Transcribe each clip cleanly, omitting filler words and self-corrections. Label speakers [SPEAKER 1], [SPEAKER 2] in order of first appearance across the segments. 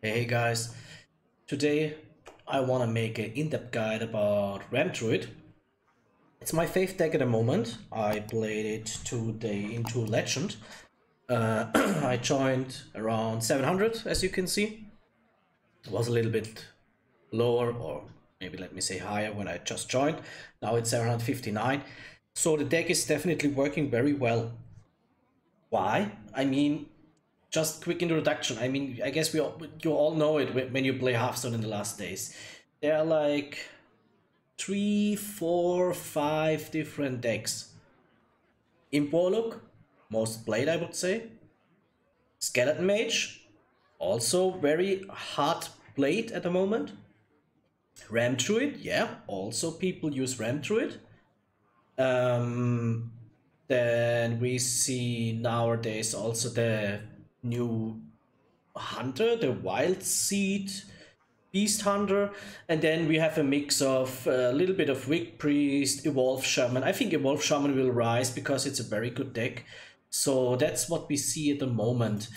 [SPEAKER 1] Hey guys, today I want to make an in-depth guide about Ramp Druid. It's my favorite deck at the moment. I played it today into Legend. I joined around 700, as you can see. It was a little bit lower, or maybe let me say higher, when I just joined. Now it's 759. So the deck is definitely working very well. Why? I mean, just quick introduction. I mean, I guess you all know it when you play Hearthstone in the last days. There are like 3, 4, 5 different decks. Imp Warlock, most played I would say. Skeleton Mage, also very hard played at the moment. Ramp Druid, yeah, also people use Ramp Druid. Then we see nowadays also the new Hunter, the Wildseed Beast Hunter, and then we have a mix of a little bit of Rig Priest, Evolve Shaman. I think Evolve Shaman will rise because it's a very good deck. So that's what we see at the moment.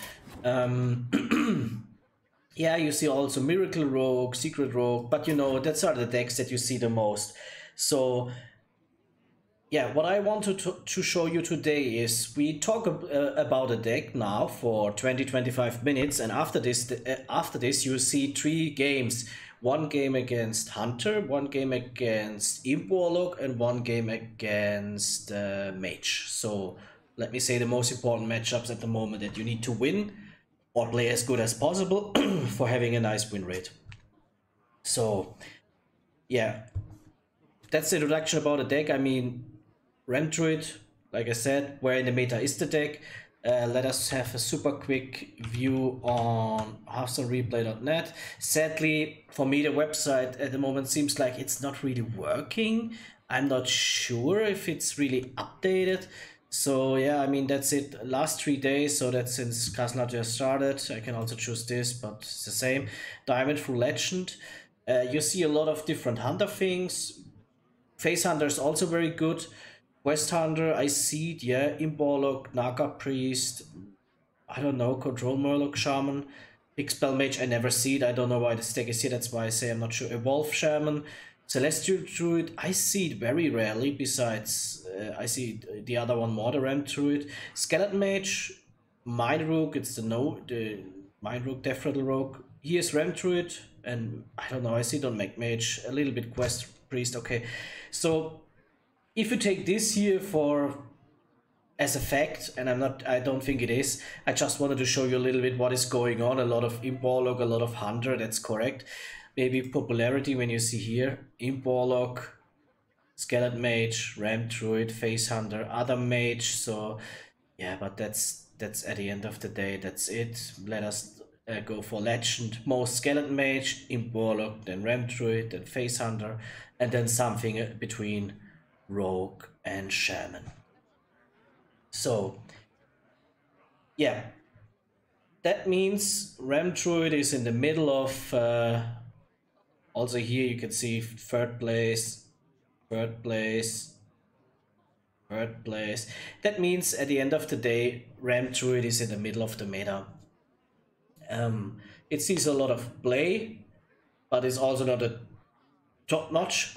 [SPEAKER 1] Yeah, you see also Miracle Rogue, Secret Rogue, but you know, that's are the decks that you see the most. So yeah, what I wanted to show you today is we talk about a deck now for 20-25 minutes, and after this you see 3 games. 1 game against Hunter, 1 game against Imp Warlock, and 1 game against Mage. So let me say the most important matchups at the moment that you need to win or play as good as possible for having a nice win rate. So yeah, that's the introduction about the deck. I mean, Ramp Druid, like I said, where in the meta is the deck. Let us have a super quick view on HearthstoneReplay.net. Sadly, for me, the website at the moment seems like it's not really working. I'm not sure if it's really updated. So yeah, I mean, that's it. Last 3 days, so that's since Kasna just started. I can also choose this, but it's the same. Diamond through Legend. You see a lot of different Hunter things. Face Hunter is also very good. West Hunter, I see it, yeah. Imp Warlock, Naga Priest, I don't know, Control Murloc Shaman, Big Spell Mage, I never see it. I don't know why this deck is here, that's why I say I'm not sure. Evolve Shaman, Celestial Druid, I see it very rarely, besides I see the other one more, the Ramp Druid. Skeleton Mage, Mind Rook, it's the Mind Rook, Death Rattle Rogue. Here's Ramp Druid, and I don't know, I see it on Mage, a little bit Quest Priest, okay. So if you take this here for as a fact, and I don't think it is, I just wanted to show you a little bit what is going on. A lot of Imp Warlock, a lot of Hunter, that's correct. Maybe popularity when you see here, Imp Warlock, Skeleton Mage, Ramp Druid, Face Hunter, other Mage, so yeah, but that's at the end of the day, that's it. Let us go for Legend. Most Skeleton Mage, Imp Warlock, then Ramp Druid, then Face Hunter, and then something between Rogue and Shaman. So yeah, that means Ramp Druid is in the middle of also here you can see third place. That means at the end of the day, Ramp Druid is in the middle of the meta. It sees a lot of play, but it's also not a top notch.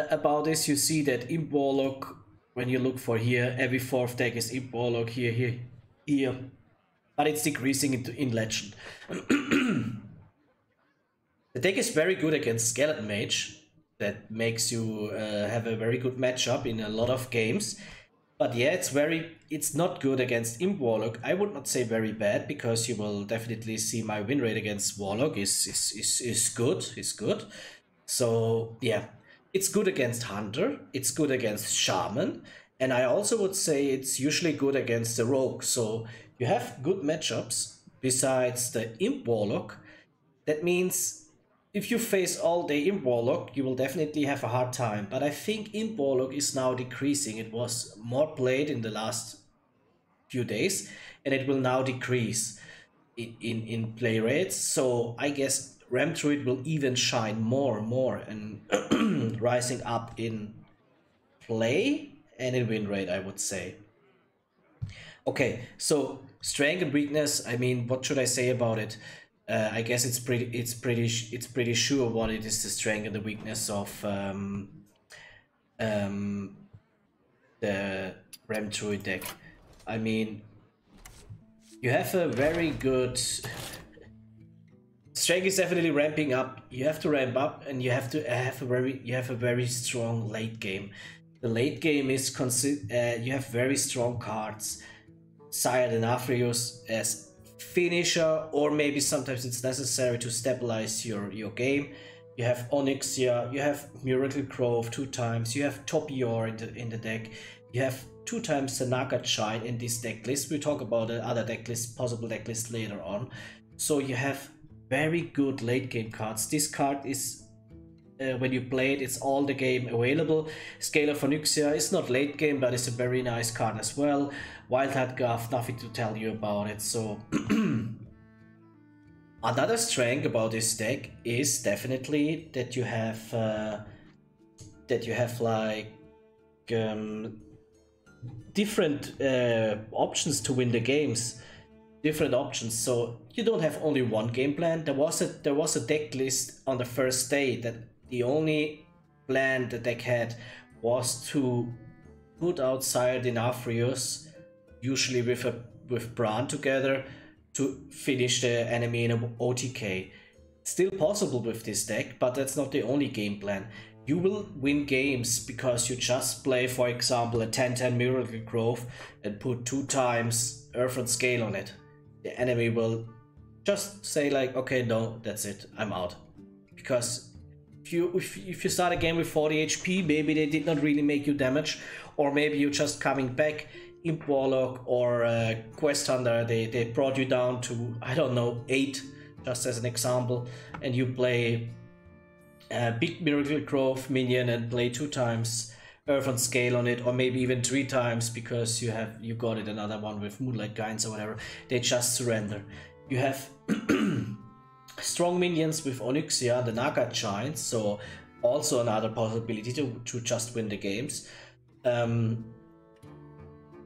[SPEAKER 1] About this, you see that Imp Warlock, when you look for here, every 4th deck is Imp Warlock, here, but it's decreasing in Legend. The deck is very good against Skeleton Mage. That makes you have a very good matchup in a lot of games. But yeah, it's not good against Imp Warlock. I would not say very bad, because you will definitely see my win rate against Warlock is good. So yeah, it's good against Hunter, it's good against Shaman, and I also would say it's usually good against the Rogue. So you have good matchups besides the Imp Warlock. That means if you face all day Imp Warlock, you will definitely have a hard time. But I think Imp Warlock is now decreasing. It was more played in the last few days, and it will now decrease in play rates. So I guess Ramp Druid will even shine more and more, and rising up in play and in win rate, I would say. Okay, so strength and weakness. I mean, what should I say about it? I guess it's pretty sure what it is, the strength and the weakness of the Ramp Druid deck. I mean, you have a very good strength is definitely ramping up. You have to ramp up, and you have to have a very strong late game. The late game is you have very strong cards. Sire and Afrius as finisher, or maybe sometimes it's necessary to stabilize your game. You have Onyxia, you have Miracle Grove 2 times, you have Topior in the deck, you have 2 times the Naga Shine in this deck list. We'll talk about the other deck list, possible deck list later on. So you have very good late game cards. This card is when you play it, it's all the game available. Scale of Onyxia is not late game, but it's a very nice card as well. Wildheart Guff, nothing to tell you about it. So another strength about this deck is definitely that you have like different options to win the games. Different options, so you don't have only one game plan. There was a deck list on the first day that the only plan the deck had was to put out Sire Dinafrius, usually with Brann together, to finish the enemy in an OTK. Still possible with this deck, but that's not the only game plan. You will win games because you just play, for example, a 10-10 Miracle Grove and put 2 times Earthen Scales on it. The enemy will just say like, okay, no, that's it, I'm out. Because if you start a game with 40 HP, maybe they did not really make you damage, or maybe you're just coming back. Imp Warlock or Quest Hunter, they brought you down to, I don't know, 8, just as an example, and you play a big Miracle Grove minion and play 2 times Earthen Scales on it, or maybe even 3 times because you got it another one with Moonlit Guidance or whatever. They just surrender. You have strong minions with Onyxia, the Naga Giants, so also another possibility to just win the games.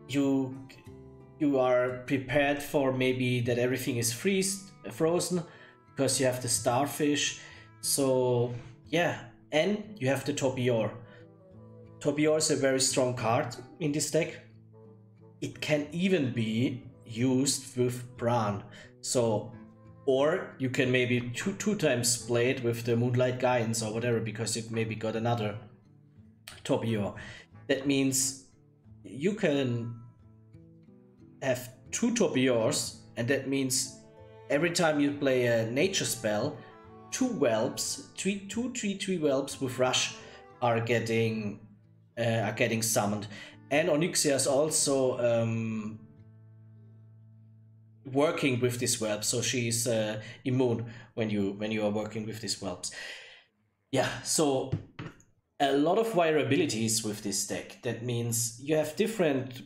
[SPEAKER 1] You are prepared for maybe that everything is frozen because you have the Starfish. So yeah, and you have the Topior. Topior is a very strong card in this deck. It can even be used with Brann. So, or you can maybe two times play it with the Moonlit Guidance or whatever, because you've maybe got another Topior. That means you can have 2 Topiors, and that means every time you play a nature spell, 2 whelps, 3/3 whelps with rush are getting summoned. And Onyxia is also working with this whelp, so she's immune when you are working with these whelps. Yeah, so a lot of variabilities with this deck. That means you have different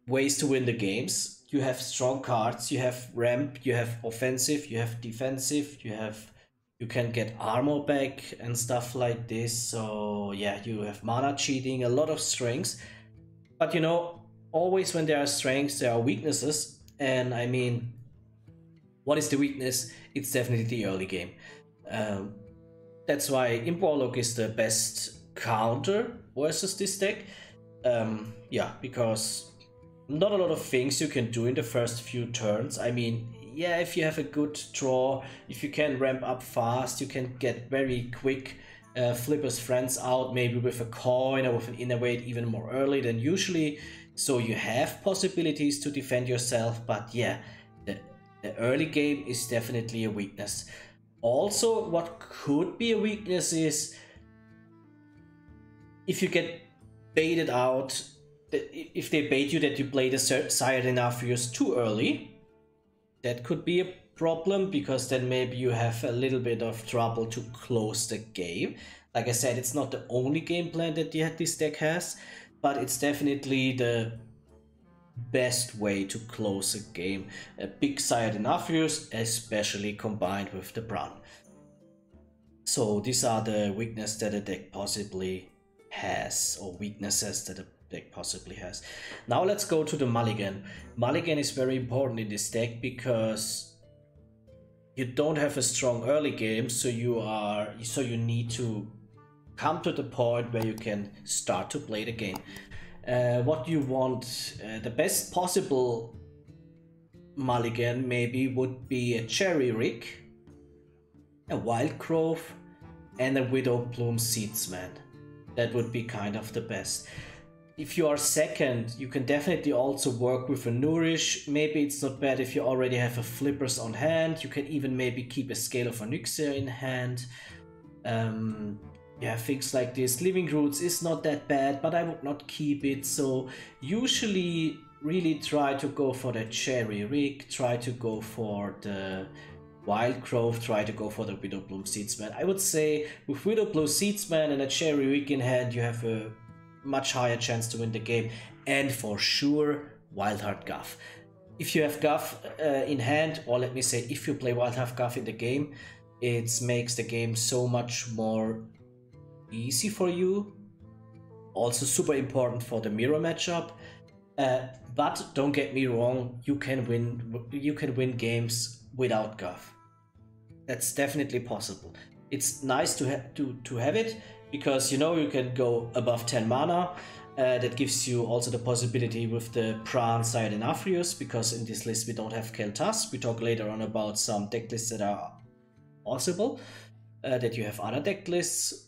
[SPEAKER 1] ways to win the games. You have strong cards, you have ramp, you have offensive, you have defensive, you can get armor back and stuff like this. So yeah, you have mana cheating, a lot of strengths. But you know, always when there are strengths, there are weaknesses. And I mean, what is the weakness? It's definitely the early game. That's why Imp Warlock is the best counter versus this deck. Yeah, because not a lot of things you can do in the first few turns. I mean, yeah, if you have a good draw, if you can ramp up fast, you can get very quick Flipper's Friends out, maybe with a coin or with an Innervate even more early than usually. So you have possibilities to defend yourself, but yeah, the early game is definitely a weakness. Also, what could be a weakness is if you get baited out, if they bait you that you play the Sire Dinafrius too early, that could be a problem, because then maybe you have a little bit of trouble to close the game. Like I said, it's not the only game plan that this deck has, but it's definitely the best way to close a game. A big Sire Dinafrius, especially combined with the Brann. So these are the weaknesses that a deck possibly has, or weaknesses that deck possibly has. Now let's go to the mulligan. Mulligan is very important in this deck because you don't have a strong early game, so you need to come to the point where you can start to play the game. What you want, the best possible mulligan maybe would be a Cherry Rig, a Wild Grove, and a Widowbloom Seedsman. That would be kind of the best. If you are second, you can definitely also work with a Nourish. Maybe it's not bad if you already have a Flippers on hand. You can even maybe keep a Scale of Onyxia in hand. Yeah, things like this. Living Roots is not that bad, but I would not keep it. So usually really try to go for the Cherry Rig, try to go for the Wild Grove, try to go for the Widowbloom Seedsman. I would say with Widowbloom Seedsman and a Cherry Rig in hand, you have a much higher chance to win the game. And for sure, Wildheart Guff. If you have Guff in hand, or let me say, if you play Wildheart Guff in the game, it makes the game so much more easy for you. Also super important for the mirror matchup. But don't get me wrong, you can win games without Guff. That's definitely possible. It's nice to have it because you know you can go above 10 mana. That gives you also the possibility with the Brann Bronzebeard, because in this list we don't have Kel'Thas. We talk later on about some deck lists that are possible, that you have other deck lists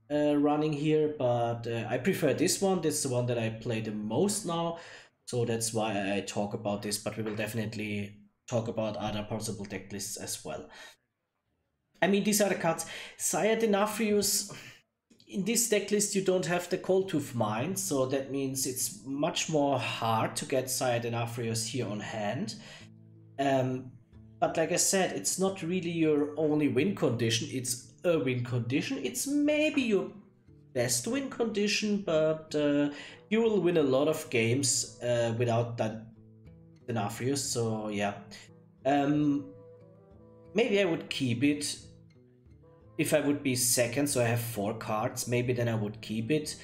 [SPEAKER 1] running here, but I prefer this one. This is the one that I play the most now, so that's why I talk about this, but we will definitely talk about other possible deck lists as well. I mean, these are the cards. Sire Denafrius, in this deck list you don't have the Coldtooth Mine, so that means it's much more hard to get Sire Denafrius here on hand. But like I said, it's not really your only win condition, it's a win condition. It's maybe your best win condition, but you will win a lot of games without that Denafrius, so yeah. Maybe I would keep it if I would be second, so I have 4 cards, maybe then I would keep it.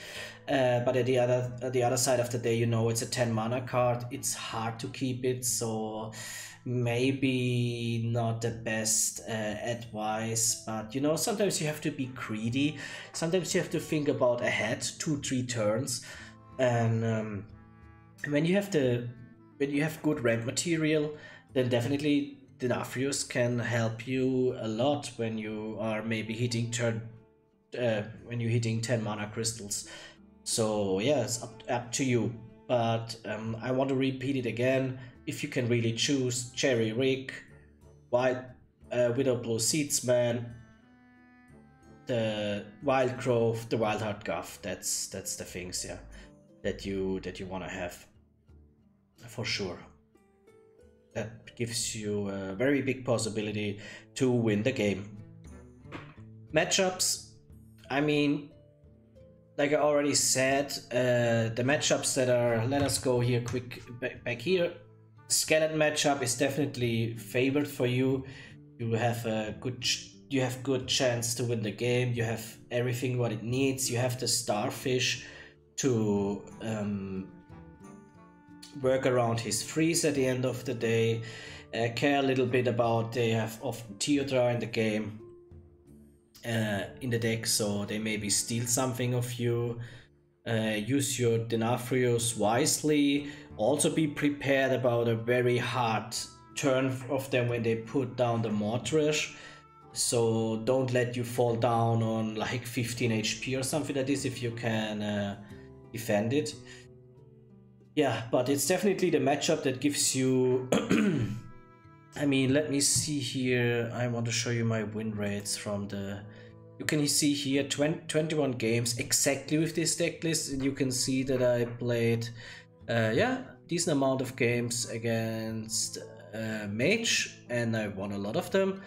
[SPEAKER 1] But at the other side of the day, you know, it's a 10 mana card, it's hard to keep it, so maybe not the best advice. But you know, sometimes you have to be greedy, sometimes you have to think about ahead 2-3 turns, and when you have good ramp material, then definitely Denafrius can help you a lot when you are maybe hitting 10 mana crystals. So yeah, it's up to you. But I want to repeat it again. If you can really choose, Cherry Rig, Widowbloom Seedsman, the Wild Grove, the Wildheart Guff. That's the things, yeah, that you want to have for sure. That gives you a very big possibility to win the game. Matchups, I mean, like I already said, the matchups that are, let us go here quick back here. Skeleton matchup is definitely favored for you. You have a good chance to win the game. You have everything what it needs. You have the Starfish to work around his freeze at the end of the day. Care a little bit about, they have often Teodra in the game, in the deck, so they maybe steal something of you. Use your Denafrius wisely. Also be prepared about a very hard turn of them when they put down the Mortresh. So don't let you fall down on like 15 HP or something like this if you can defend it. Yeah, but it's definitely the matchup that gives you... I mean, let me see here. I want to show you my win rates from the... You can see here 21 games exactly with this deck list, and you can see that I played decent amount of games against Mage, and I won a lot of them.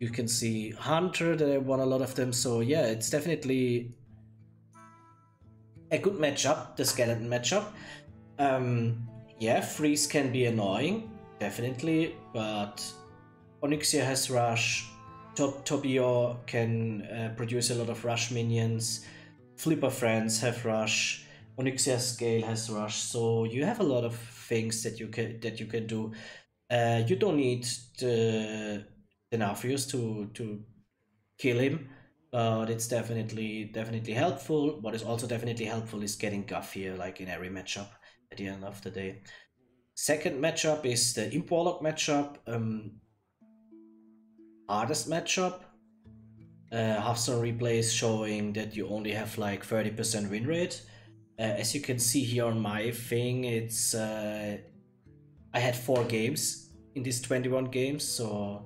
[SPEAKER 1] You can see Hunter, that I won a lot of them, so yeah, it's definitely a good matchup, the Skeleton matchup. Yeah, freeze can be annoying, definitely, but Onyxia has rush, Tobio can produce a lot of rush minions, Flipper Friends have rush, Onyxia Scale has Rush, so you have a lot of things that you can do. You don't need the Nafius to kill him, but it's definitely helpful. What is also definitely helpful is getting Guff here, like in every matchup at the end of the day. Second matchup is the Imp Warlock matchup. Hardest matchup. Hearthstone replays showing that you only have like 30% win rate. As you can see here on my thing, it's I had 4 games in these 21 games, so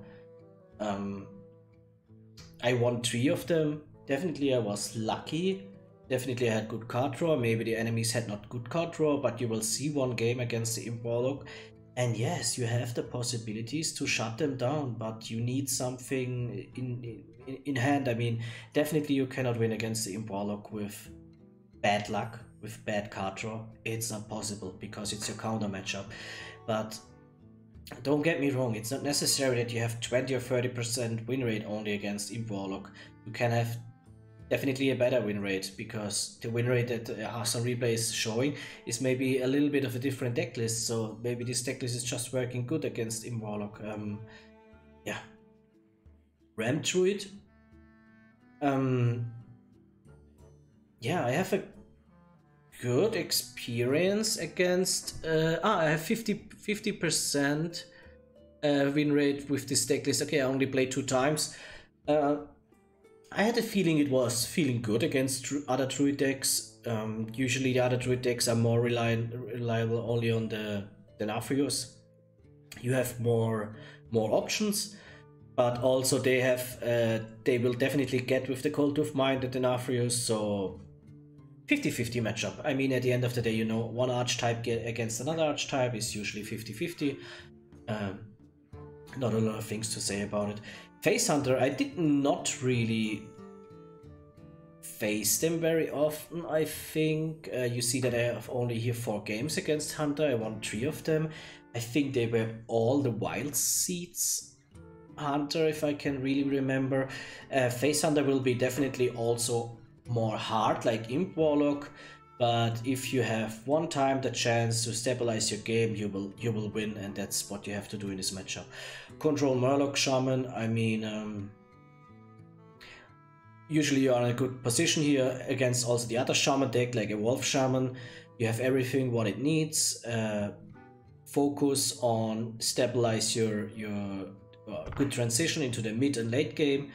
[SPEAKER 1] I won 3 of them. Definitely I was lucky. Definitely I had good card draw. Maybe the enemies had not good card draw, but you will see one game against the Imp Warlock. And yes, you have the possibilities to shut them down, but you need something in hand. I mean, definitely you cannot win against the Imp Warlock with bad luck, with bad card draw. It's not possible because it's your counter matchup. But don't get me wrong, it's not necessary that you have 20 or 30% win rate only against Imp Warlock. You can have definitely a better win rate, because the win rate that Hearthstone Replay is showing is maybe a little bit of a different deck list, so maybe this deck list is just working good against Imp Warlock. Yeah. Ramp Druid. Yeah, I have a good experience against... I have 50% win rate with this deck list. Okay, I only played 2 times. I had a feeling it was feeling good against other Druid decks. Usually the other Druid decks are more reliable only on the Nafios. You have more options, but also they have they will definitely get with the Cult of Mind and the Nafios, so 50-50 matchup. I mean, at the end of the day, you know, one archetype against another archetype is usually 50-50. Not a lot of things to say about it. Face Hunter, I did not really face them very often, I think. You see that I have only here 4 games against Hunter. I won 3 of them. I think they were all the Wildseed Hunter, if I can really remember. Face Hunter will be definitely also more hard, like Imp Warlock. But if you have one time the chance to stabilize your game, you will win, and that's what you have to do in this matchup. Control Murloc Shaman, I mean, usually you are in a good position here against also the other Shaman deck, like a Wolf Shaman. You have everything what it needs. Focus on stabilize your good transition into the mid and late game.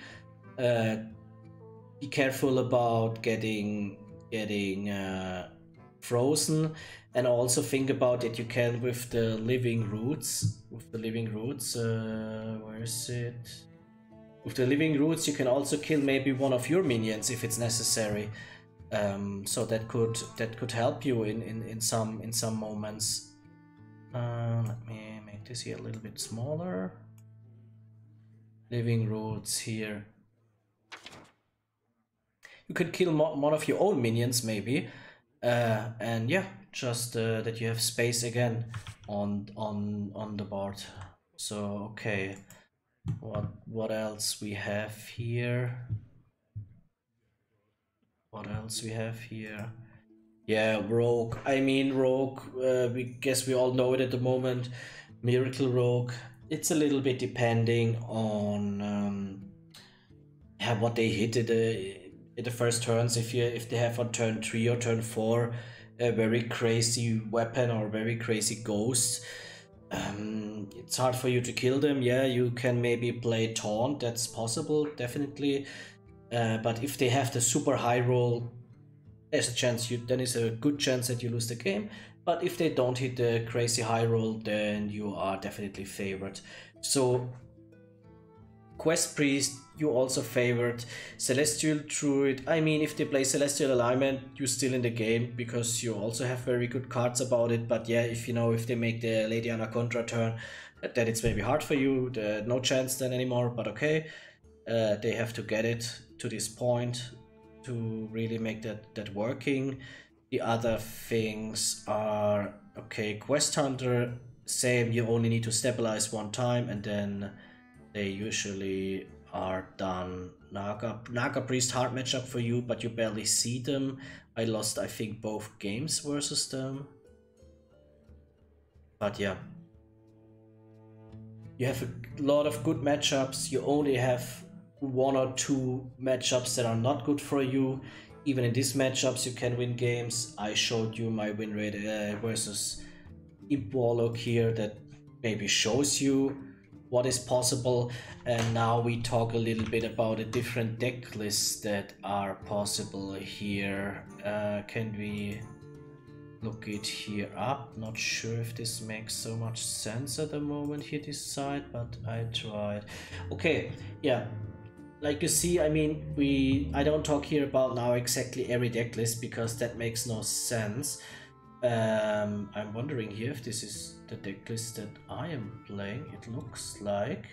[SPEAKER 1] Be careful about getting frozen, and also think about that you can with the living roots. Where is it? With the living roots, you can also kill maybe one of your minions if it's necessary. So that could help you in some moments. Let me make this here a little bit smaller. Living roots here. You could kill one of your own minions maybe, and yeah, just that you have space again on the board. So okay, what else we have here? What else we have here? Yeah, Rogue. I mean, Rogue. We guess we all know it at the moment. Miracle Rogue. It's a little bit depending on what they hit at the first turns. If they have on turn 3 or turn 4 a very crazy weapon or very crazy ghost, it's hard for you to kill them. Yeah, you can maybe play Taunt, that's possible, definitely. But if they have the super high roll, there's a chance then is a good chance that you lose the game. But if they don't hit the crazy high roll, then you are definitely favored. So Quest Priest, you also favored. Celestial Druid, I mean, if they play Celestial Alignment, you're still in the game because you also have very good cards about it. But yeah, if they make the Lady Anaconda turn, then it's maybe hard for you. No chance then anymore, but okay. They have to get it to this point to really make that working. The other things are, okay, Quest Hunter, same, you only need to stabilize one time, and then they usually are done. Naga Priest hard matchup for you, but you barely see them. I lost, I think, both games versus them. But yeah. You have a lot of good matchups. You only have 1 or 2 matchups that are not good for you. Even in these matchups you can win games. I showed you my win rate versus Imp Warlock here, that maybe shows you what is possible. And now we talk a little bit about the different deck lists that are possible here. Can we look it here up? Not sure if this makes so much sense at the moment here, this side, but I tried. Okay, yeah. Like you see, I mean, I don't talk here about now exactly every deck list because that makes no sense. I'm wondering here if this is the deck list that I am playing. It looks like,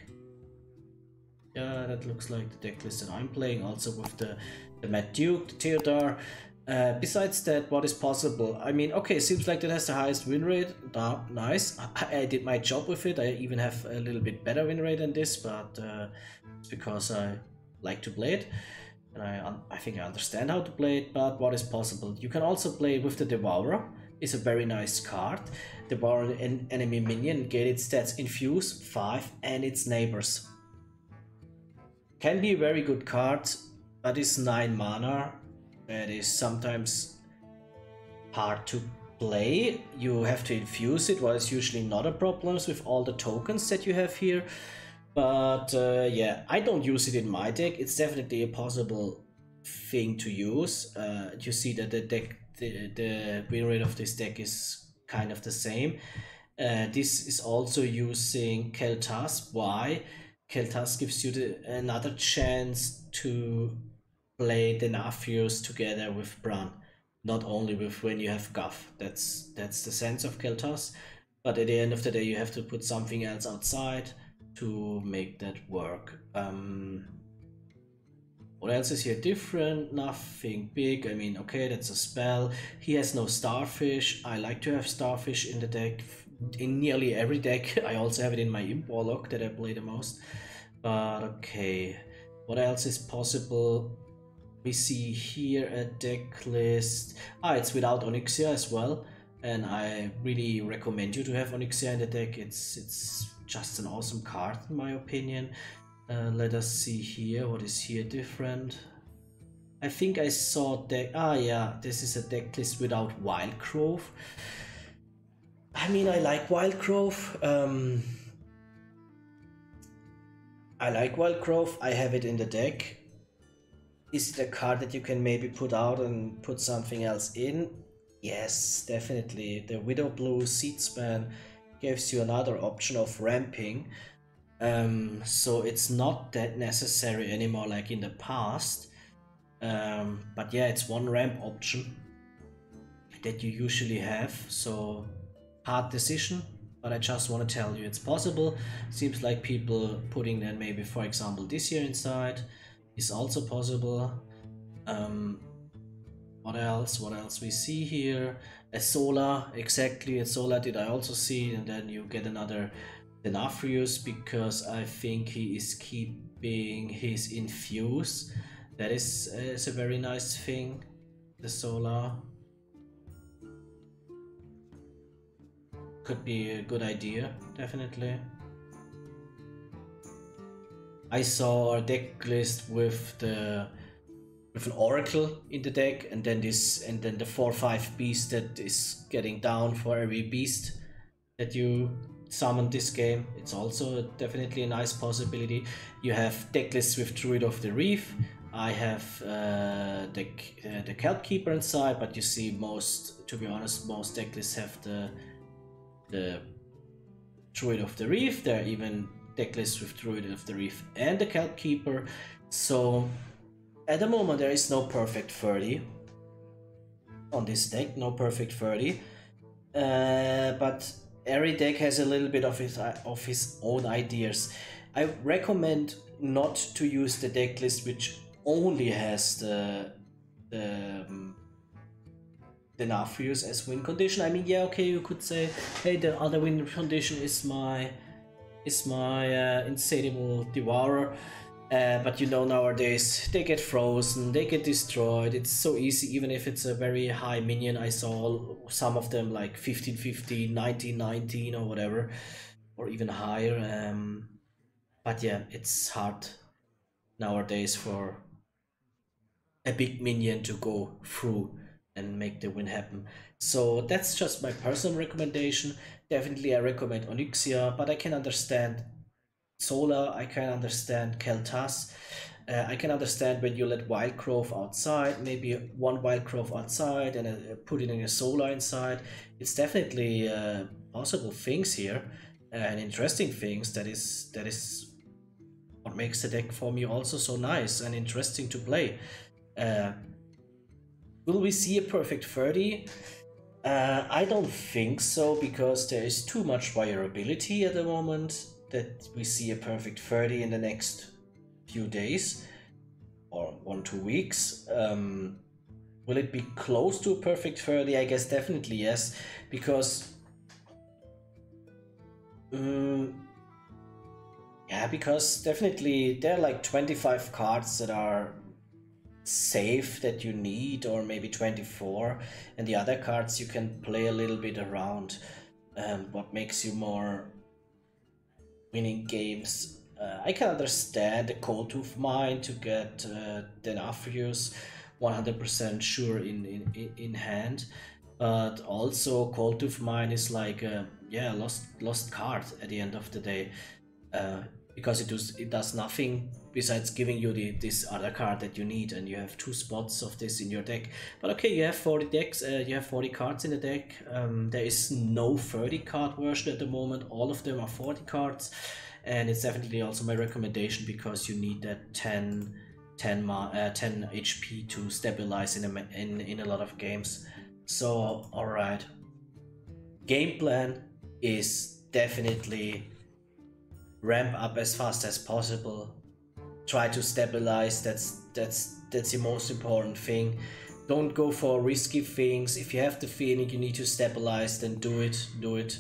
[SPEAKER 1] yeah, that looks like the deck list that I'm playing, also with the Mad Duke, the Theodore. Besides that, what is possible? I mean, okay, seems like that has the highest win rate. Nice. I did my job with it. I even have a little bit better win rate than this, but it's because I like to play it, and I think I understand how to play it. But what is possible? You can also play with the Devourer. It's a very nice card. Devour an enemy minion, get its stats infuse 5 and its neighbors. Can be a very good card, but it's 9 mana. That is sometimes hard to play. You have to infuse it, what is usually not a problem with all the tokens that you have here. But yeah, I don't use it in my deck. It's definitely a possible thing to use. You see that the win rate of this deck is kind of the same. This is also using Kel'Thas. Why? Kel'Thas gives you another chance to play the Naphios together with Brann, not only with when you have Guff. That's the sense of Kel'Thas. But at the end of the day, you have to put something else outside to make that work. What else is here different? Nothing big. I mean, okay, that's a spell. He has no Starfish. I like to have Starfish in the deck, in nearly every deck. I also have it in my Imp Warlock that I play the most. But okay, what else is possible? We see here a deck list. It's without Onyxia as well, and I really recommend you to have Onyxia in the deck. It's just an awesome card in my opinion. Let us see here, what is here different. I think I saw deck, yeah, this is a deck list without Wildgrowth. I mean, I like Wildgrowth. I like Wildgrowth, I have it in the deck. Is it a card that you can maybe put out and put something else in? Yes, definitely. The Widow Blue Seedspan gives you another option of ramping. So it's not that necessary anymore like in the past. But yeah, it's one ramp option that you usually have. So hard decision, but I just want to tell you it's possible. Seems like people putting then maybe, for example, this here inside is also possible. What else we see here? A Solar, exactly, a Solar did I also see, and then you get another Denafrius because I think he is keeping his infuse. That is a very nice thing, the Solar. Could be a good idea, definitely. I saw a deck list with an Oracle in the deck, and then the 4/5 beast that is getting down for every beast that you summon this game. It's also definitely a nice possibility. You have deck lists with Druid of the Reef. I have the Kelpkeeper inside, but you see to be honest, most deck lists have the Druid of the Reef. There are even deck lists with Druid of the Reef and the Kelpkeeper. So at the moment there is no perfect 30 on this deck, no perfect 30. But every deck has a little bit of his own ideas. I recommend not to use the deck list which only has the Naphios as win condition. I mean, yeah, okay, you could say, hey, the other win condition is my Insatiable Devourer. But you know, nowadays they get frozen, they get destroyed. It's so easy, even if it's a very high minion. I saw some of them like 15-15, 19-19 or whatever, or even higher. But yeah, it's hard nowadays for a big minion to go through and make the win happen. So that's just my personal recommendation. Definitely I recommend Onyxia, but I can understand Solar, I can understand Kel'Thas. I can understand when you let Wildgrowth outside, maybe one Wildgrowth outside and put it in a Solar inside. It's definitely possible things here and interesting things. That is what makes the deck for me also so nice and interesting to play. Will we see a perfect 30? I don't think so, because there is too much variability at the moment that we see a perfect 30 in the next few days or 1-2 weeks. Will it be close to a perfect 30? I guess definitely yes, because yeah, because definitely there are like 25 cards that are safe that you need, or maybe 24, and the other cards you can play a little bit around. What makes you more winning games? I can understand the Cold Tooth Mine to get Denafrius 100% sure in hand, but also Cold Tooth Mine is like a lost card at the end of the day, because it does nothing besides giving you this other card that you need, and you have 2 spots of this in your deck. But okay, you have 40 decks, you have 40 cards in the deck. There is no 30 card version at the moment. All of them are 40 cards, and it's definitely also my recommendation, because you need that 10 HP to stabilize in a lot of games. So alright, game plan is definitely ramp up as fast as possible. Try to stabilize. That's the most important thing. Don't go for risky things. If you have the feeling you need to stabilize, then do it.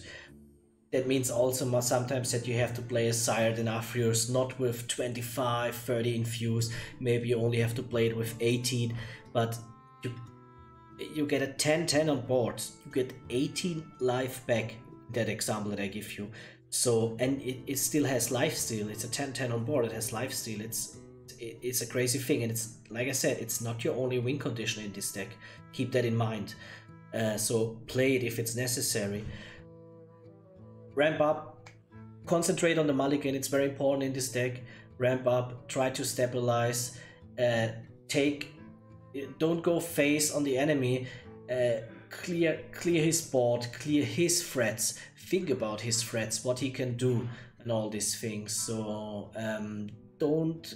[SPEAKER 1] That means also sometimes that you have to play a Sire Denafrius, not with 25, 30 infuse. Maybe you only have to play it with 18, but you get a 10-10 on board. You get 18 life back, that example that I give you. So, and it still has lifesteal. It's a 10-10 on board. It has lifesteal. It's a crazy thing, and it's like I said, it's not your only win condition in this deck. Keep that in mind. So play it if it's necessary. Ramp up. Concentrate on the mulligan. It's very important in this deck. Ramp up. Try to stabilize. Don't go face on the enemy. Clear his board. Clear his threats. Think about his threats, what he can do, and all these things. So don't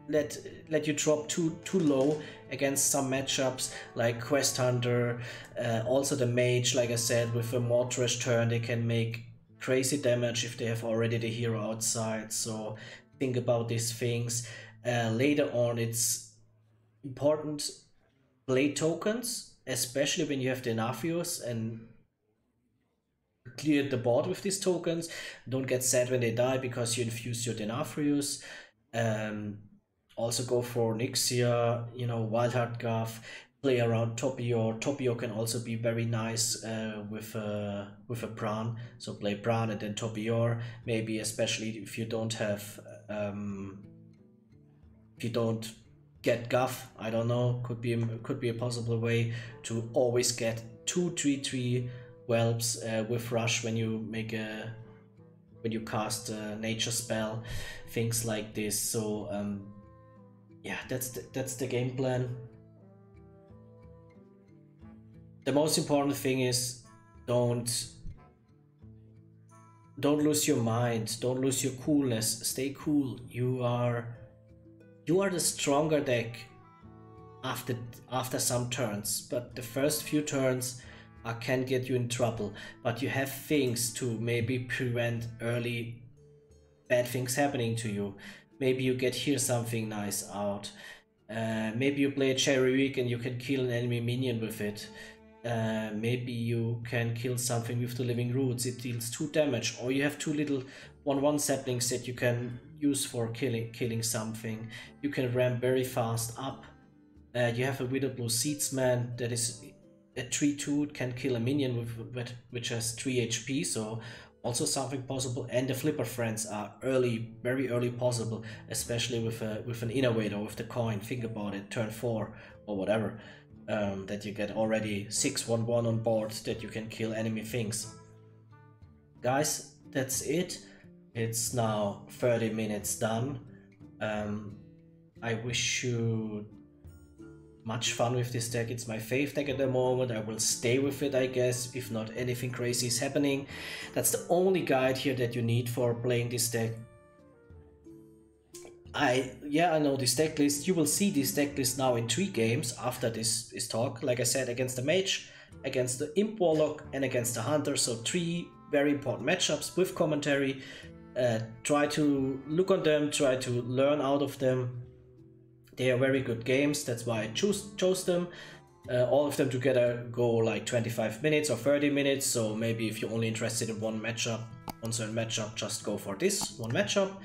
[SPEAKER 1] let you drop too low against some matchups like Quest Hunter. Also the Mage, like I said, with a Mortresh turn, they can make crazy damage if they have already the hero outside. So think about these things. Later on, it's important, play tokens, especially when you have the Nafios, and clear the board with these tokens. Don't get sad when they die because you infuse your Denafrius. Also go for Nixia, Wildheart Guff, play around Topior. Topior can also be very nice with a Brann. So play Brann and then Topior. Maybe especially if you don't have if you don't get Guff, I don't know, could be a possible way to always get 2 3/3 whelps with rush when you cast a nature spell, things like this. So yeah, that's the game plan. The most important thing is don't lose your mind, don't lose your coolness, stay cool. You are the stronger deck after some turns, but the first few turns can get you in trouble. But you have things to maybe prevent early bad things happening to you. Maybe you get here something nice out. Maybe you play a Cherry Week and you can kill an enemy minion with it. Maybe you can kill something with the Living Roots, it deals 2 damage, or you have 2 little 1/1 saplings that you can use for killing something. You can ramp very fast up. You have a Witherblue Seedsman that is a 3/2, can kill a minion which has 3 HP, so also something possible. And the Flipper Friends are very early possible, especially with an Innervate or with the coin. Think about it, turn 4 or whatever, that you get already 6/1/1 on board that you can kill enemy things. Guys, that's it. It's now 30 minutes done. I wish you much fun with this deck. It's my fave deck at the moment. I will stay with it, I guess, if not anything crazy is happening. That's the only guide here that you need for playing this deck. I know this deck list. You will see this deck list now in 3 games after this talk. Like I said, against the Mage, against the Imp Warlock, and against the Hunter. So 3 very important matchups with commentary. Try to look on them, try to learn out of them. They are very good games, that's why I chose them. All of them together go like 25 minutes or 30 minutes, so maybe if you're only interested in one certain matchup, just go for this one matchup.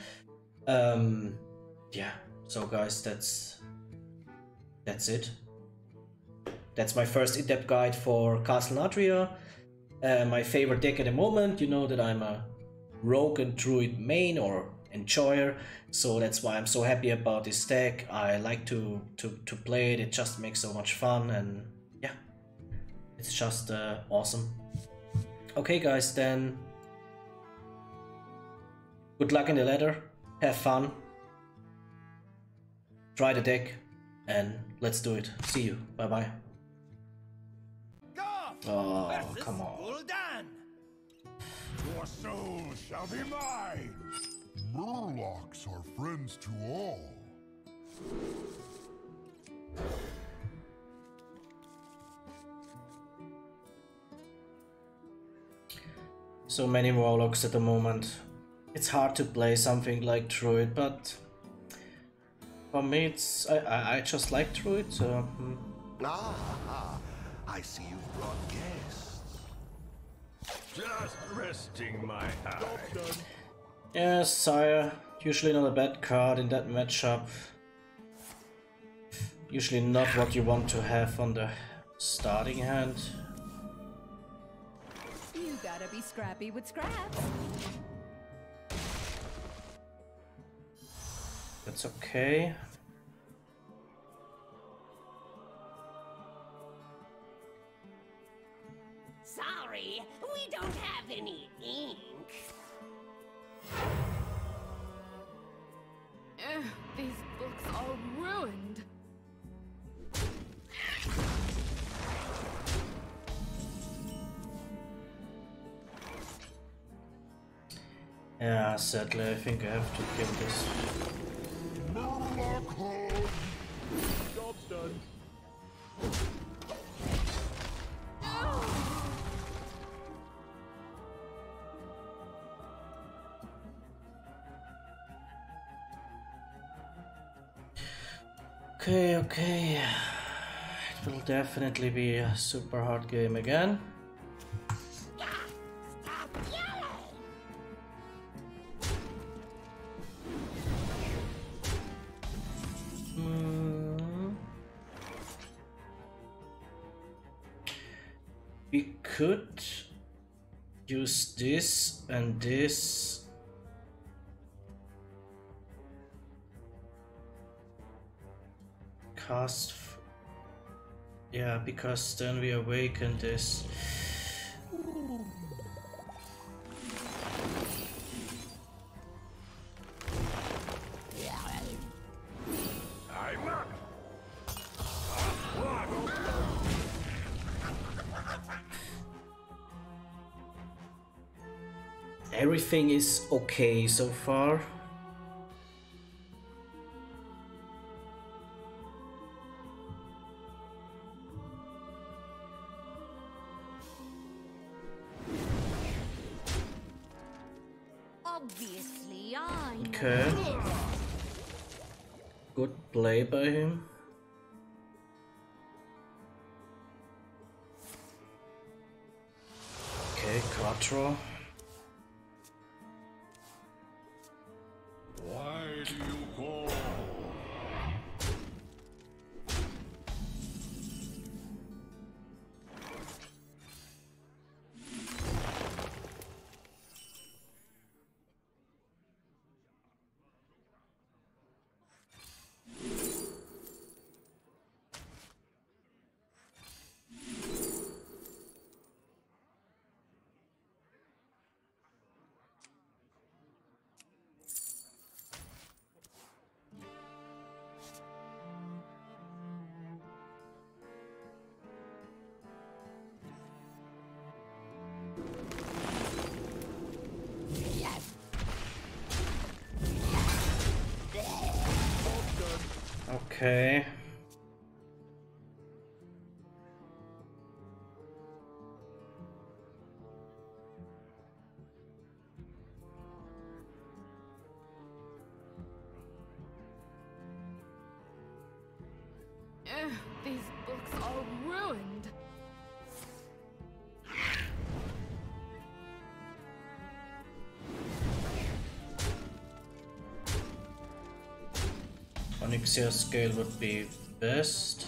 [SPEAKER 1] Yeah, so guys, that's it. That's my first in-depth guide for Castle Natria. My favorite deck at the moment. You know that I'm a Rogue and Druid main or enjoyer, so that's why I'm so happy about this deck. I like to play it. It just makes so much fun, and yeah, it's just awesome. Okay guys, then good luck in the ladder, have fun, try the deck, and let's do it. See you, bye bye. Oh, come on.
[SPEAKER 2] Your soul shall be mine. Murlocs are friends to all.
[SPEAKER 1] So many Warlocks at the moment. It's hard to play something like Druid, but for me it's I just like Druid, so
[SPEAKER 2] Ah, I see you've brought guests. Just resting my eye.
[SPEAKER 1] yes, Sire. Usually not a bad card in that matchup. Usually not what you want to have on the starting hand.
[SPEAKER 3] You gotta be scrappy with scraps.
[SPEAKER 1] That's okay.
[SPEAKER 4] Sorry, we don't have any ink.
[SPEAKER 3] These books are ruined.
[SPEAKER 1] Yeah, sadly I think I have to kill this.
[SPEAKER 2] Murloc home.
[SPEAKER 5] Job's done.
[SPEAKER 1] Okay. It will definitely be a super hard game again.
[SPEAKER 4] Stop yelling!
[SPEAKER 1] We could use this and this. Yeah, because then we awaken this. Everything is okay so far.
[SPEAKER 4] Obviously, I know
[SPEAKER 1] Okay.
[SPEAKER 4] this.
[SPEAKER 1] Good play by him. Okay, Quattro.
[SPEAKER 2] Why do you call?
[SPEAKER 1] Okay.
[SPEAKER 3] These books are ruined.
[SPEAKER 1] Onyxia scale would be best.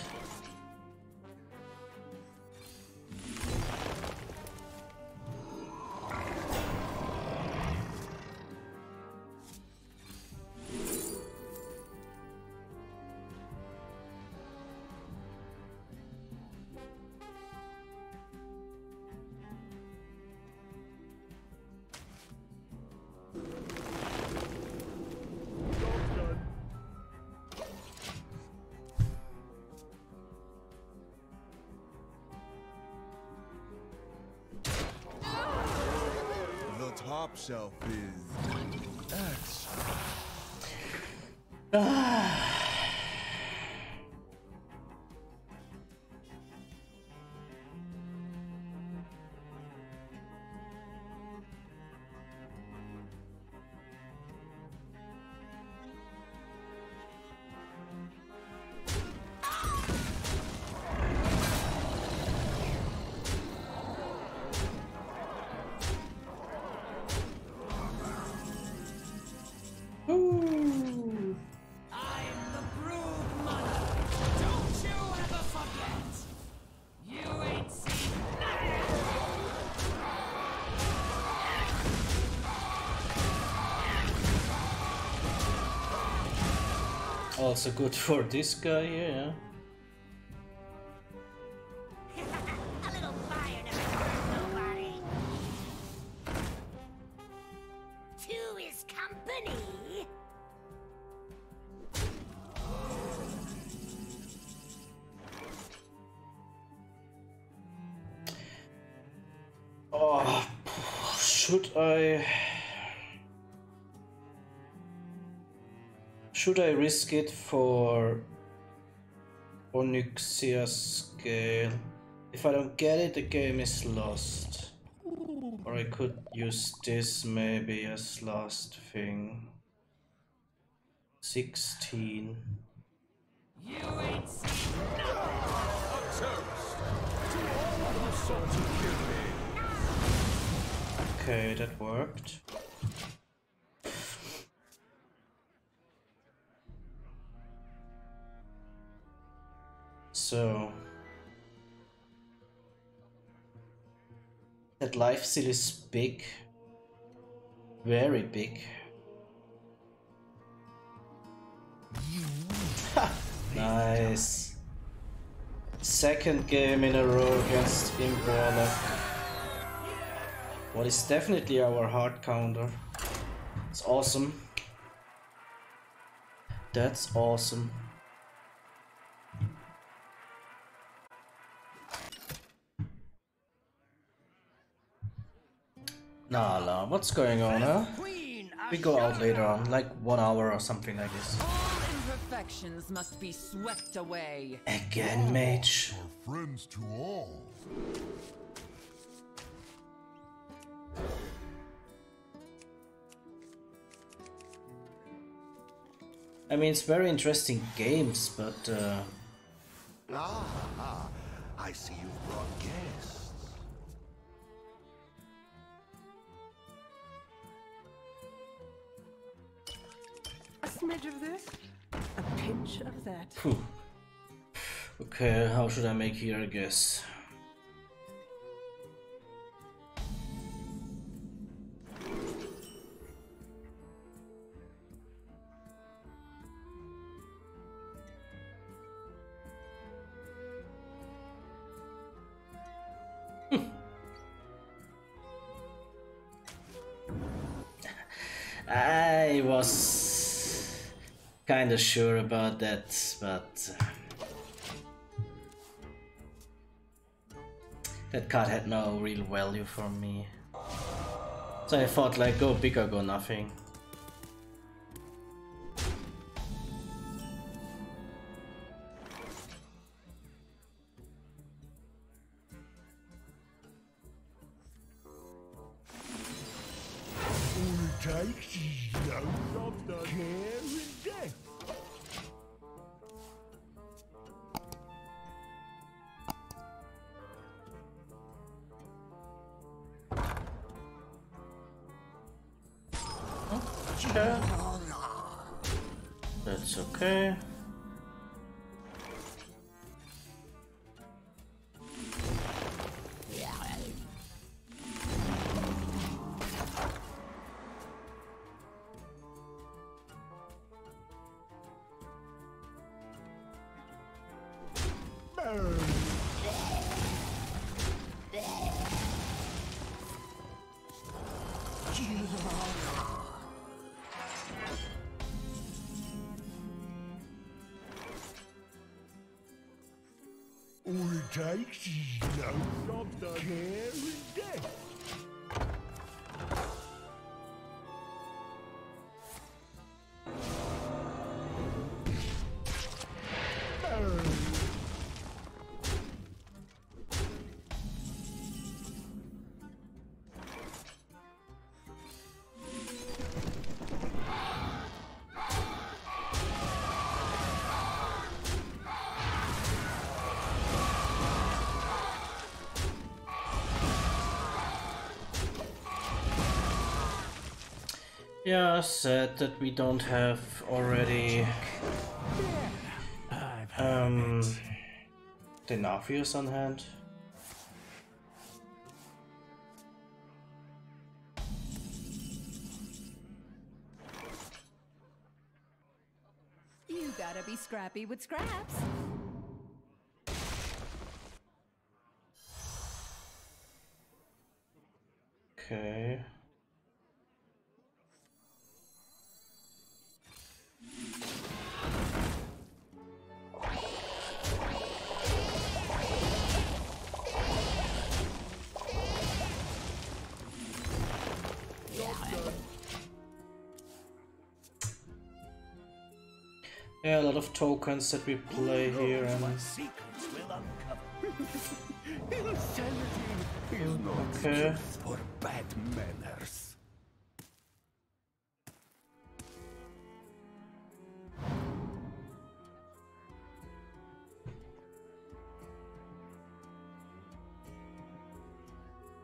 [SPEAKER 6] Top shelf is extra.
[SPEAKER 1] Also good for this guy here, yeah.
[SPEAKER 4] A little fire never hurt nobody. Two is company.
[SPEAKER 1] Oh, should I risk it for Onyxia scale? If I don't get it, the game is lost. Or I could use this maybe as last thing. 16.
[SPEAKER 4] You ain't seen
[SPEAKER 1] Okay, that worked. So that life seal is big, very big. Nice. Second game in a row against Imp Warlock. What is definitely our hard counter. It's awesome. That's awesome. Nah, what's going on, huh? We go out later on, like 1 hour or something like this.
[SPEAKER 7] All imperfections must be swept away.
[SPEAKER 1] Again, Mage.
[SPEAKER 2] Are friends to all.
[SPEAKER 1] I mean, it's very interesting games, but
[SPEAKER 6] I see you've brought guests.
[SPEAKER 8] smidge of this, a pinch of that.
[SPEAKER 1] Phew. Okay, how should I make here, I guess? I was kinda sure about that, but that card had no real value for me. So I thought, like, go big or go nothing. That's okay. Yeah, sad that we don't have already the Navius on hand.
[SPEAKER 7] You gotta be scrappy with scraps.
[SPEAKER 1] Okay. Yeah, a lot of tokens that we play here, and okay.
[SPEAKER 6] For bad manners.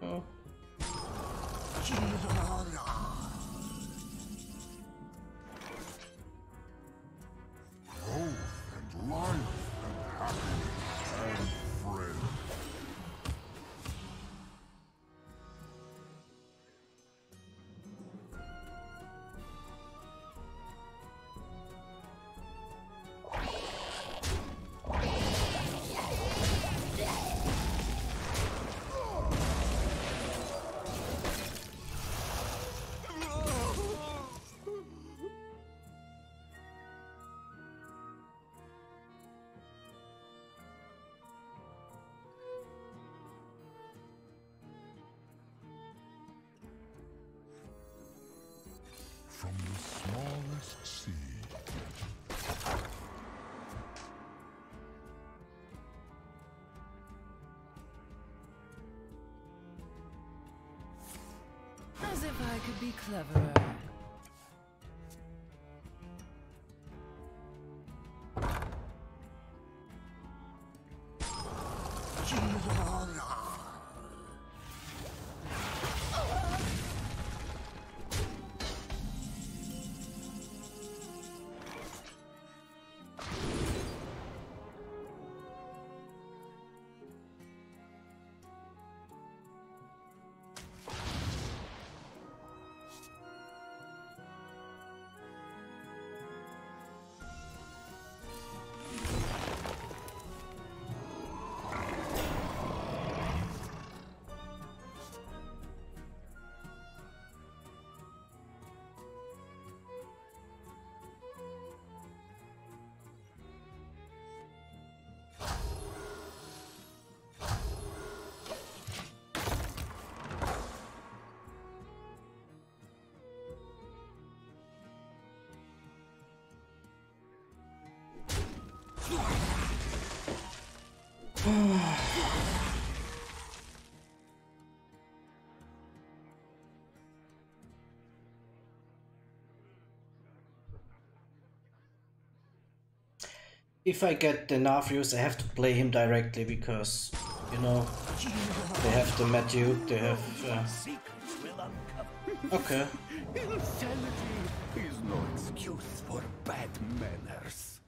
[SPEAKER 1] Oh.
[SPEAKER 2] Life and happiness and friends. From the smallest seed.
[SPEAKER 7] As if I could be cleverer.
[SPEAKER 1] if I get the Nafrius, I have to play him directly because, you know, they have the Mad Duke, they have... Okay.
[SPEAKER 6] Insanity is no excuse for bad manners.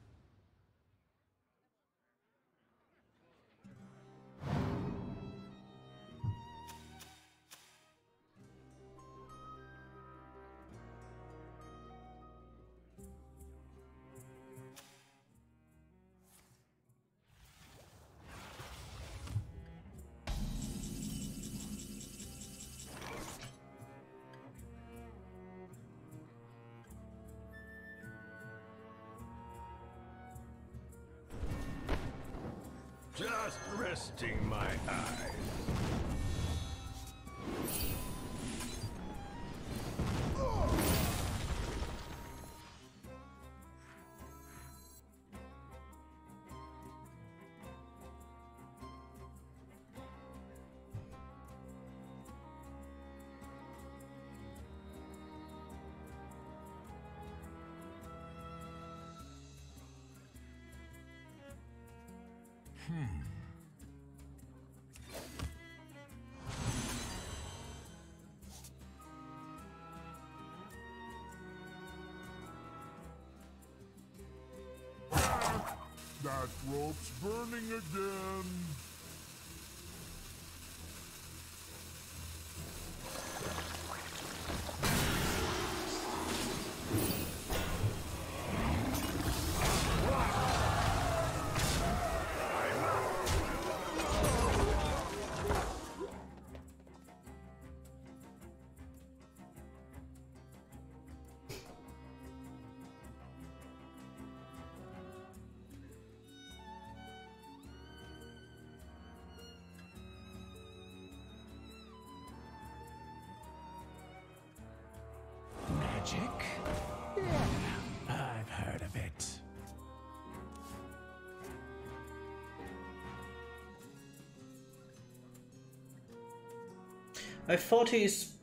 [SPEAKER 2] Just resting my eyes. That rope's burning again.
[SPEAKER 6] Magic? Yeah, I've heard of it.
[SPEAKER 1] I thought he's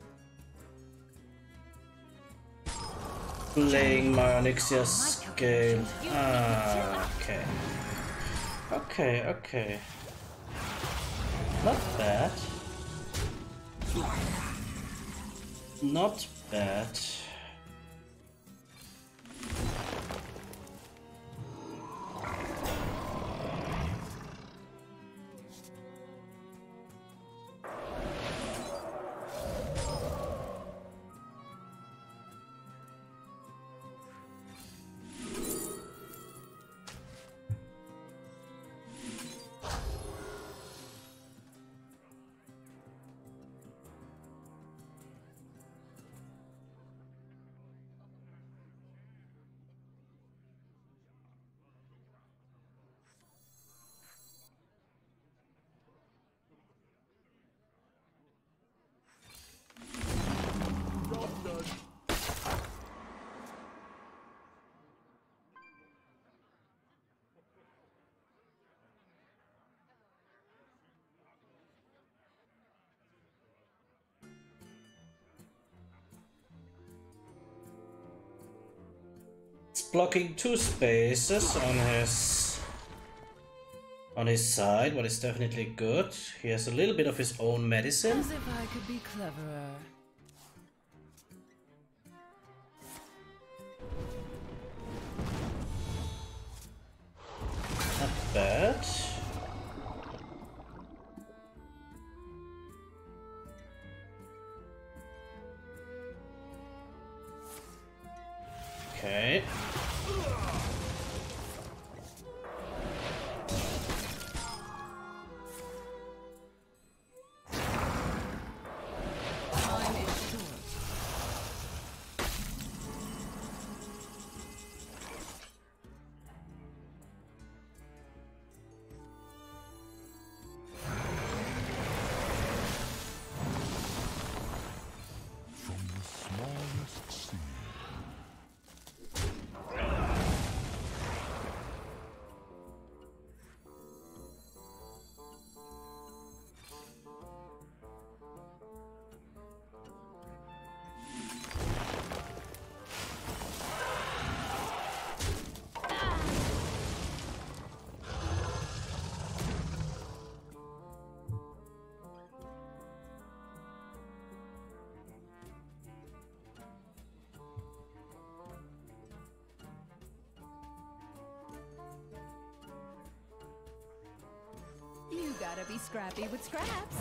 [SPEAKER 1] playing my Onyxia scale. Ah, okay. Okay, okay. Not bad. Not bad. Blocking 2 spaces on his side, what is definitely good. He has a little bit of his own medicine.
[SPEAKER 7] As if I could be cleverer.
[SPEAKER 1] Not bad. Okay.
[SPEAKER 7] gotta be scrappy with scraps.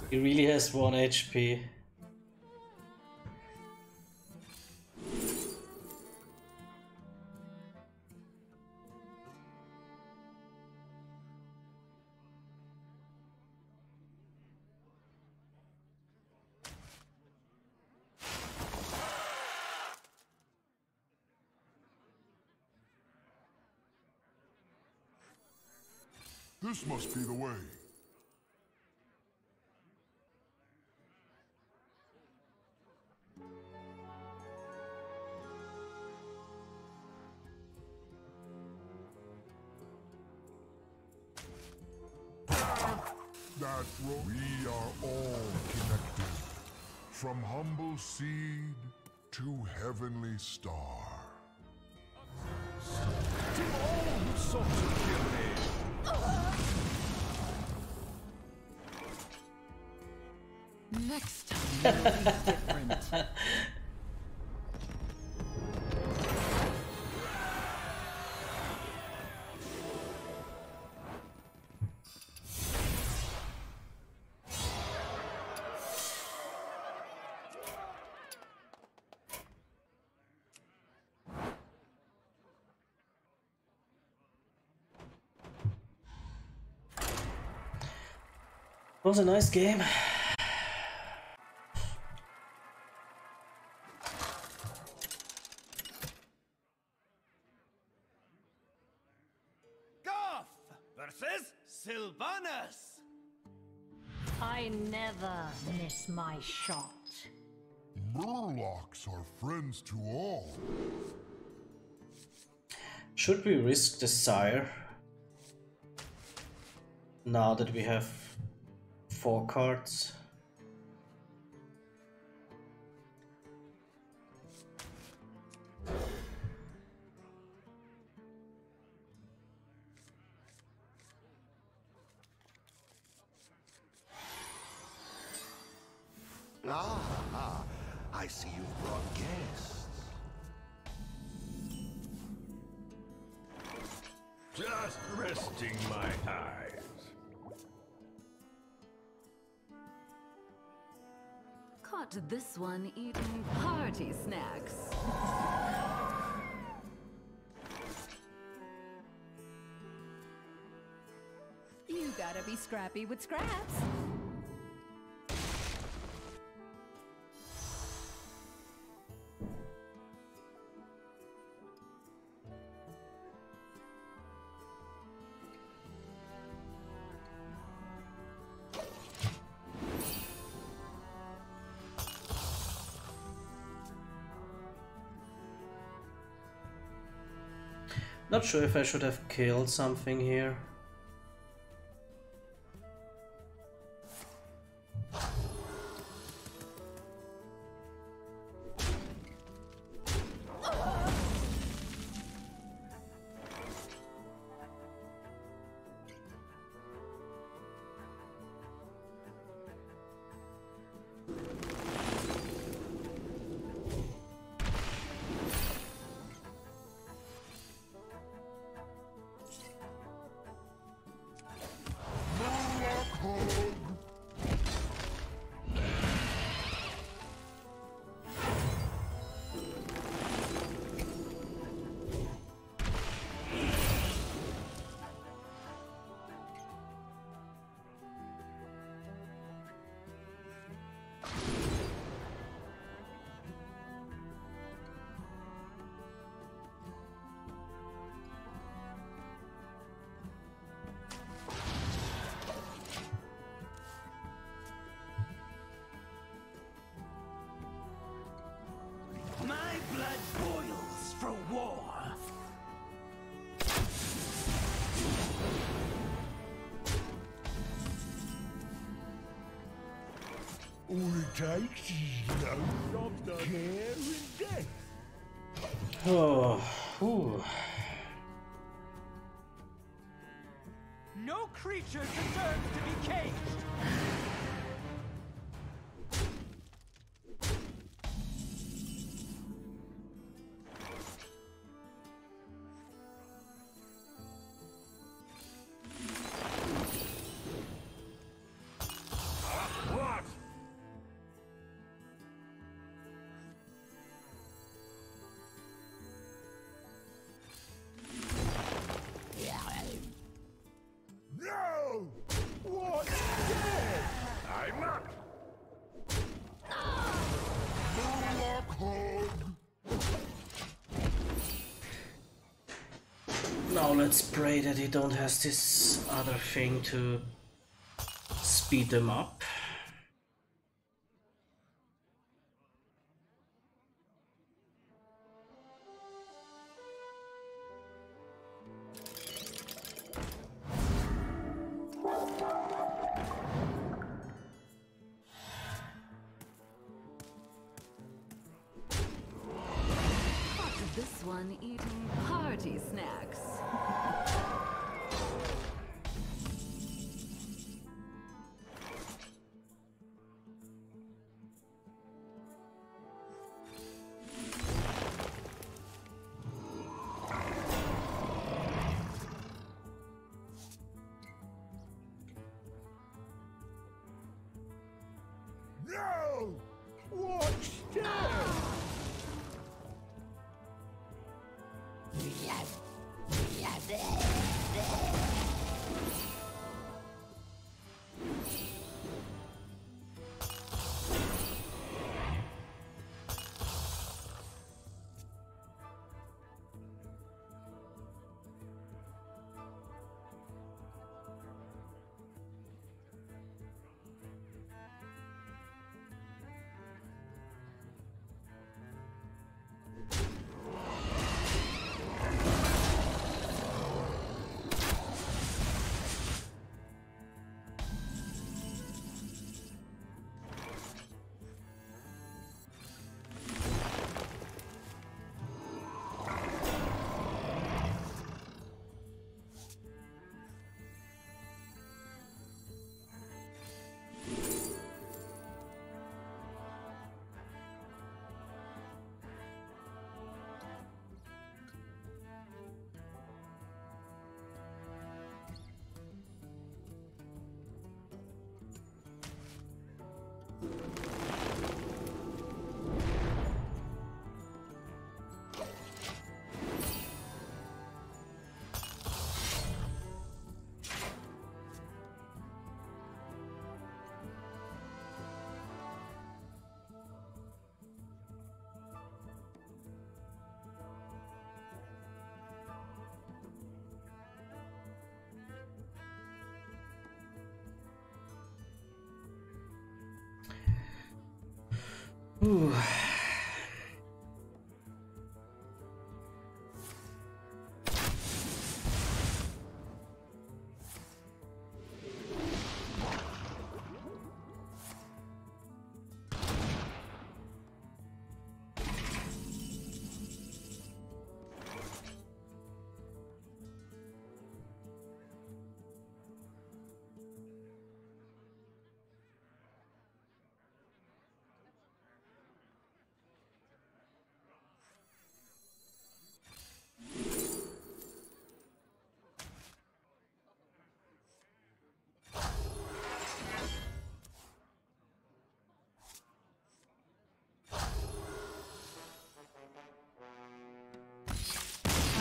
[SPEAKER 1] He really has 1 HP.
[SPEAKER 2] This must be the way. That we are all connected, from humble seed to heavenly star.
[SPEAKER 6] To all who sought to kill me.
[SPEAKER 7] Next time will be different.
[SPEAKER 1] It was a nice game.
[SPEAKER 6] Versus Sylvanas!
[SPEAKER 9] I never miss my shot.
[SPEAKER 2] Murlocs are friends to all.
[SPEAKER 1] Should we risk the Sire? Now that we have 4 cards.
[SPEAKER 6] Ah, I see you've brought guests. Just resting my eyes.
[SPEAKER 7] Caught this one eating party snacks. You gotta be scrappy with scraps.
[SPEAKER 1] Not sure if I should have killed something here.
[SPEAKER 2] All it takes is love, care, and death.
[SPEAKER 1] Oh, ooh.
[SPEAKER 5] No creature deserves to be caged!
[SPEAKER 2] What? No! What's dead? I'm up! Warlock hog!
[SPEAKER 1] Now let's pray that he don't has this other thing to speed them up.
[SPEAKER 7] This one eating party snacks.
[SPEAKER 2] No! What's dead?
[SPEAKER 1] Ooh.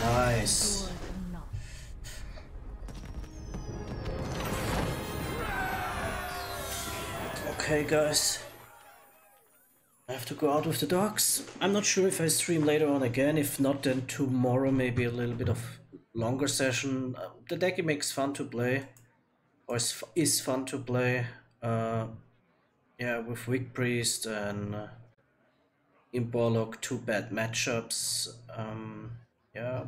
[SPEAKER 1] Nice. Okay, guys. I have to go out with the dogs. I'm not sure if I stream later on again. If not, then tomorrow maybe a little bit of longer session. The deck makes fun to play, or is fun to play. Yeah, with Wig Priest and Imp Warlock, two bad matchups. Yeah,